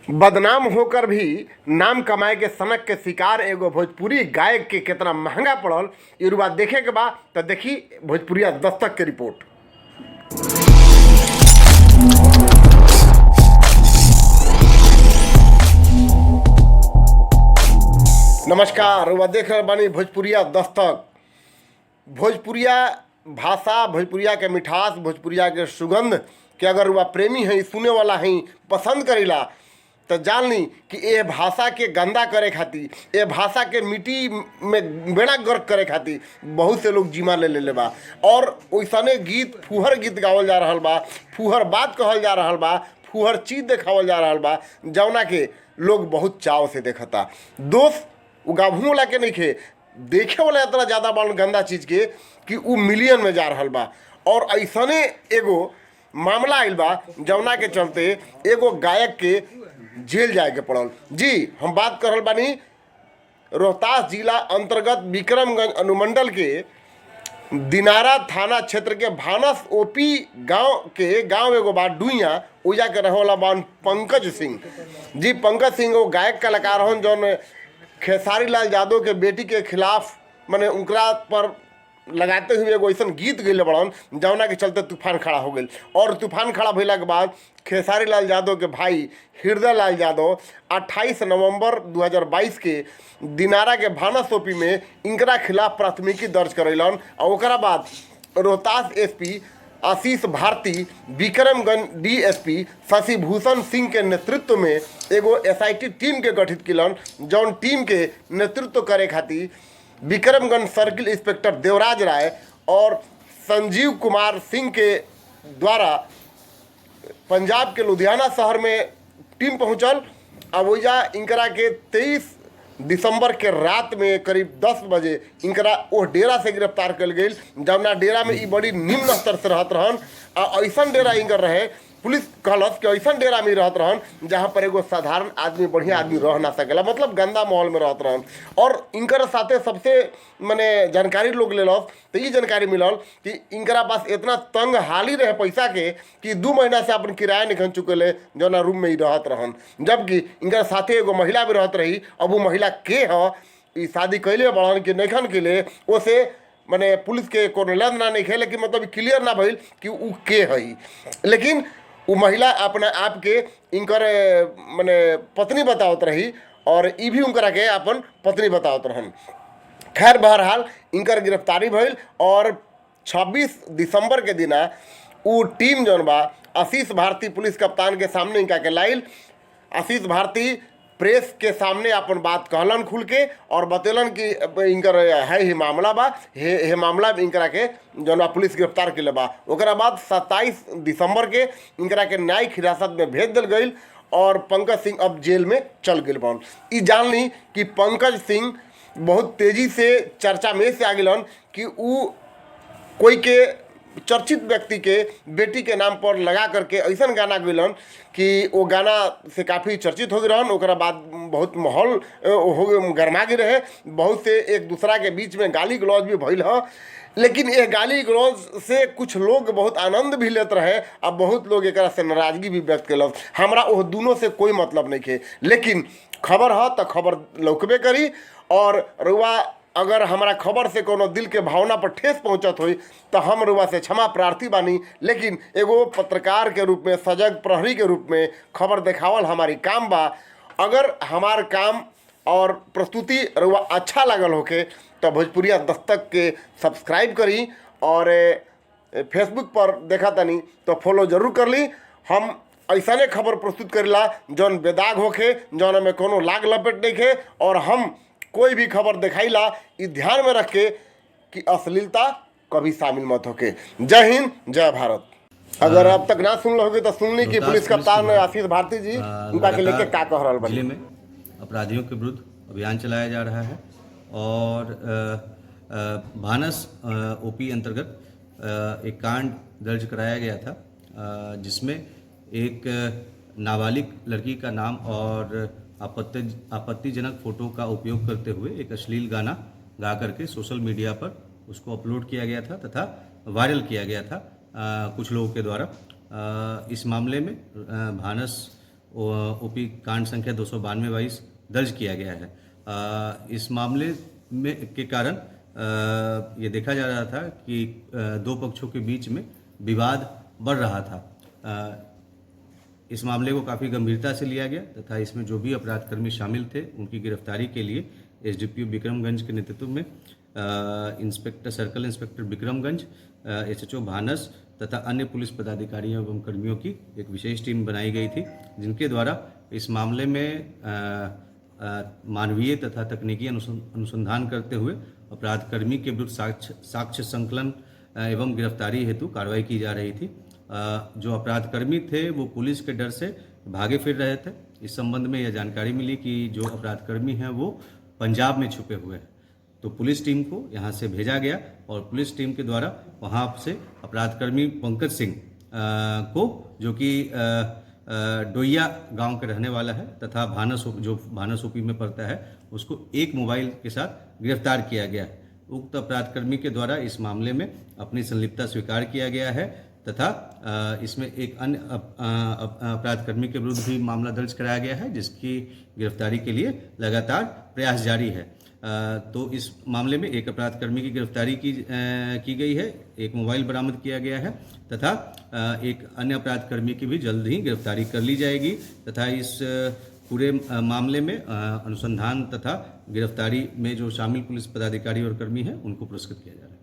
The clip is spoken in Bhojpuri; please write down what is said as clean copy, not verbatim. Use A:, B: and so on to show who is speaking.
A: बदनाम होकर भी नाम कमाए के सनक के शिकार एगो भोजपुरी गायक के कितना महंगा पड़ल ई रुआ देखे के बा तो देखी भोजपुरिया दस्तक के रिपोर्ट। नमस्कार, रुआ देख रहे बानी भोजपुरिया दस्तक। भोजपुरिया भाषा, भोजपुरिया के मिठास, भोजपुरिया के सुगंध के अगर रुआ प्रेमी हैं, सुने वाला हैं, पसंद करेला तो जान ली कि ये भाषा के गंदा करे खातिर, ये भाषा के मिट्टी में बेड़ा गर्क करे खातिर बहुत से लोग जीमा ले ले बा और वैसने गीत फुहर गीत गावल जा रहा बा, फुहर बात कहल जा रहा बा, फुहर चीज देखावल जा रहा बा, जौना के लोग बहुत चाव से देखता। दोस्त गाभू वाला के नहीं खे, देखे वाला इतना ज़्यादा बा गंदा चीज़ के कि वो मिलियन में जा रहा बा। और ऐसने एगो मामला आइल बा जौना के चलते एगो गायक के जेल जाए के पड़ल। जी, हम बात कर रहल बानी रोहतास जिला अंतर्गत विक्रमगंज अनुमंडल के दिनारा थाना क्षेत्र के भानस ओपी गांव एगो बा डुइया, ओजा के रहे वाला बान पंकज सिंह। जी, पंकज सिंह वो गायक कलाकार हन जौन खेसारी लाल यादव के बेटी के खिलाफ माने उनकरा पर लगाते हुए एगो ऐसा गीत गए बड़न जौना के चलते तूफान खड़ा हो गई। और तूफान खड़ा भैला के बाद खेसारी लाल यादव के भाई हृदय लाल यादव 28 नवंबर 2022 के दिनारा के भानस ओपी में इनकरा खिलाफ प्राथमिकी दर्ज करैलन। और ओकरा बाद रोहतास एसपी आशीष भारती, विक्रमगंज डीएसपी शशिभूषण सिंह के नेतृत्व में एगो एसआईटी टीम के गठित किलन, जौन टीम के नेतृत्व करे खातिर विक्रमगंज सर्किल इंस्पेक्टर देवराज राय और संजीव कुमार सिंह के द्वारा पंजाब के लुधियाना शहर में टीम पहुंचल। अब वैजा इनकरा के 23 दिसंबर के रात में करीब 10 बजे इनकरा वो डेरा से गिरफ्तार कल गई, जौना डेरा में ई बड़ी निम्न स्तर से रहत रहन। और ऐसा डेरा इनकर रहे, पुलिस कहलस कि ऐसा डेरा में रहत रहन जहाँ पर एगो साधारण आदमी, बढ़िया आदमी रह ना सकेला, मतलब गंदा माहौल में रहत रहन। और इनकर साथे सबसे माने जानकारी लोग लेलस तो ये जानकारी मिलल कि इनकरा पास इतना तंग हाली रहे पैसा के कि 2 महीना से अपन किराया निकल चुके जौना रूम में ही रहत रहन। जबकि इनकर साथे एगो महिला भी रहत रही। अब वो महिला के ह शादी कैले बढ़न कि नैखन के लिए ओसे माने पुलिस के कोनो लेन ना नहीं है, लेकिन मतलब क्लियर ना भइल कि उ के हई। लेकिन वो महिला अपना आप के इनकर माने पत्नी बतावत रही और ई भी उनकरा के अपन पत्नी बतावत रहन। खैर, बहरहाल इनकर गिरफ्तारी भइल और 26 दिसंबर के दिना वो टीम जौन बा आशीष भारती पुलिस कप्तान के सामने इनका के लाइल। आशीष भारती प्रेस के सामने अपन बात कहलन खुल के और बतेलन कि इनकर है ही मामला बा, हे मामला इनकरा के जौन बा पुलिस गिरफ्तार के बा। ओकरा बाद 27 दिसंबर के इनकरा के न्यायिक हिरासत में भेज दिल गई और पंकज सिंह अब जेल में चल गए बन। ई जान ली कि पंकज सिंह बहुत तेजी से चर्चा में से आ गलन कि उ कोई के चर्चित व्यक्ति के बेटी के नाम पर लगा करके ऐसा गाना गलन कि वो गाना से काफ़ी चर्चित हो गए रहन। ओकरा बाद बहुत माहौल हो गरमा गए रहे, बहुत से एक दूसरा के बीच में गाली गलौज भी भइल ह। लेकिन ये गाली गलौज से कुछ लोग बहुत आनंद भी लेते रहे और बहुत लोग एक से नाराजगी भी व्यक्त कल। हमरा वो दोनों से कोई मतलब नहीं है, लेकिन खबर है तो खबर लौकबे करी। और रुआ अगर हमारा खबर से कोनो दिल के भावना पर ठेस पहुंचत हुई तो हम रुआ से क्षमा प्रार्थी बानी। लेकिन एगो पत्रकार के रूप में, सजग प्रहरी के रूप में खबर देखावल हमारी काम बा। अगर हमार काम और प्रस्तुति रुआ अच्छा लगल होके तो भोजपुरिया दस्तक के सब्सक्राइब करी और फेसबुक पर देखा तनी तो फॉलो जरूर कर ली। हम ऐसा खबर प्रस्तुत करेला जौन बेदाग होके, जौन में कोनो लाग लपेट नहीं है। और हम कोई भी खबर दिखाईला ये ध्यान में रख के कि अश्लीलता कभी शामिल मत होके। जय हिंद, जय भारत। अगर अब तक ना सुन लोगे तो सुन ली कि पुलिस कप्तान आशीष भारती जी उनका के लेके का कह रहल बा।
B: जिले में अपराधियों के विरुद्ध अभियान चलाया जा रहा है और भानस ओपी अंतर्गत एक कांड दर्ज कराया गया था, जिसमें एक नाबालिग लड़की का नाम और आपत्तिजनक फ़ोटो का उपयोग करते हुए एक अश्लील गाना गा करके सोशल मीडिया पर उसको अपलोड किया गया था तथा वायरल किया गया था कुछ लोगों के द्वारा। इस मामले में भानस ओपी कांड संख्या 292-22 दर्ज किया गया है। इस मामले में के कारण ये देखा जा रहा था कि दो पक्षों के बीच में विवाद बढ़ रहा था। इस मामले को काफ़ी गंभीरता से लिया गया तथा इसमें जो भी अपराधकर्मी शामिल थे उनकी गिरफ्तारी के लिए एसडीपीओ विक्रमगंज के नेतृत्व में सर्कल इंस्पेक्टर विक्रमगंज, एसएचओ भानस तथा अन्य पुलिस पदाधिकारियों एवं कर्मियों की एक विशेष टीम बनाई गई थी, जिनके द्वारा इस मामले में मानवीय तथा तकनीकी अनुसंधान करते हुए अपराधकर्मी के विरुद्ध साक्ष्य संकलन एवं गिरफ्तारी हेतु कार्रवाई की जा रही थी। जो अपराधकर्मी थे वो पुलिस के डर से भागे फिर रहे थे। इस संबंध में यह जानकारी मिली कि जो अपराधकर्मी हैं वो पंजाब में छुपे हुए हैं, तो पुलिस टीम को यहाँ से भेजा गया और पुलिस टीम के द्वारा वहाँ से अपराधकर्मी पंकज सिंह को, जो कि डोइया गांव के रहने वाला है तथा भानस ओपी में पड़ता है, उसको एक मोबाइल के साथ गिरफ्तार किया गया है। उक्त अपराधकर्मी के द्वारा इस मामले में अपनी संलिप्तता स्वीकार किया गया है तथा इसमें एक अन्य अपराधकर्मी के विरुद्ध भी मामला दर्ज कराया गया है, जिसकी गिरफ्तारी के लिए लगातार प्रयास जारी है। तो इस मामले में एक अपराधकर्मी की गिरफ्तारी की गई है, एक मोबाइल बरामद किया गया है तथा एक अन्य अपराधकर्मी की भी जल्द ही गिरफ्तारी कर ली जाएगी तथा इस पूरे मामले में अनुसंधान तथा गिरफ्तारी में जो शामिल पुलिस पदाधिकारी और कर्मी हैं उनको पुरस्कृत किया जा रहा है।